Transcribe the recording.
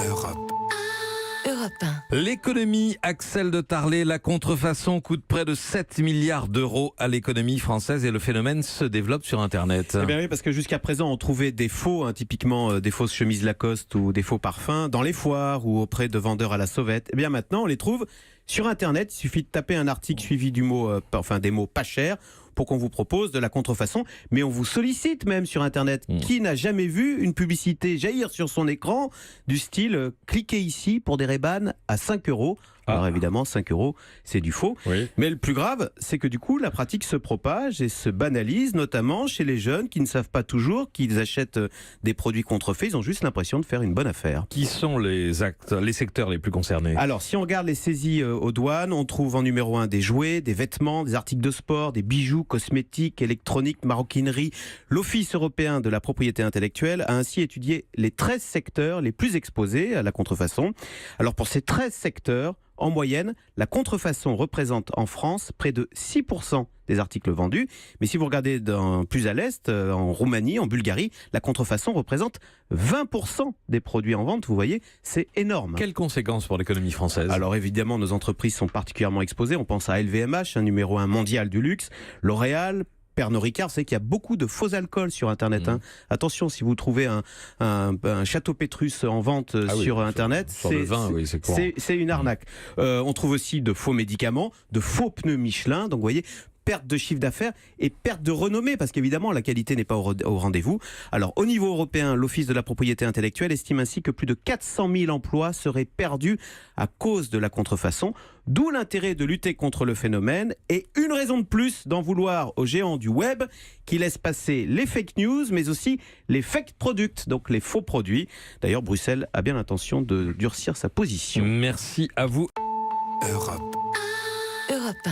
Europe. Europe 1. L'économie, Axel de Tarlé, la contrefaçon coûte près de 7 milliards d'euros à l'économie française et le phénomène se développe sur Internet. Eh bien oui, parce que jusqu'à présent, on trouvait des faux, typiquement des fausses chemises Lacoste ou des faux parfums, dans les foires ou auprès de vendeurs à la sauvette. Eh bien maintenant, on les trouve sur Internet. Il suffit de taper un article suivi du mot, des mots pas chers pour qu'on vous propose de la contrefaçon. Mais on vous sollicite même sur Internet. Qui n'a jamais vu une publicité jaillir sur son écran du style cliquez ici pour des Ray-Ban à 5 €. Alors évidemment, 5 €, c'est du faux. Oui. Mais le plus grave, c'est que du coup, la pratique se propage et se banalise, notamment chez les jeunes qui ne savent pas toujours qu'ils achètent des produits contrefaits. Ils ont juste l'impression de faire une bonne affaire. Qui sont les secteurs les plus concernés? Alors, si on regarde les saisies aux douanes, on trouve en numéro 1 des jouets, des vêtements, des articles de sport, des bijoux, cosmétiques, électroniques, maroquinerie. L'Office européen de la propriété intellectuelle a ainsi étudié les 13 secteurs les plus exposés à la contrefaçon. Alors, pour ces 13 secteurs, en moyenne, la contrefaçon représente en France près de 6% des articles vendus. Mais si vous regardez plus à l'est, en Roumanie, en Bulgarie, la contrefaçon représente 20% des produits en vente. Vous voyez, c'est énorme. Quelles conséquences pour l'économie française? Alors évidemment, nos entreprises sont particulièrement exposées. On pense à LVMH, un numéro 1 mondial du luxe, L'Oréal, Pernod Ricard. Vous savez qu'il y a beaucoup de faux alcools sur Internet. Attention, si vous trouvez un Château Pétrus en vente sur Internet, c'est une arnaque. On trouve aussi de faux médicaments, de faux pneus Michelin. Donc vous voyez, perte de chiffre d'affaires et perte de renommée, parce qu'évidemment la qualité n'est pas au rendez-vous. Alors au niveau européen, l'Office de la propriété intellectuelle estime ainsi que plus de 400 000 emplois seraient perdus à cause de la contrefaçon, d'où l'intérêt de lutter contre le phénomène et une raison de plus d'en vouloir aux géants du web qui laissent passer les fake news mais aussi les fake products, donc les faux produits. D'ailleurs, Bruxelles a bien l'intention de durcir sa position. Merci à vous. Europe. Europe 1.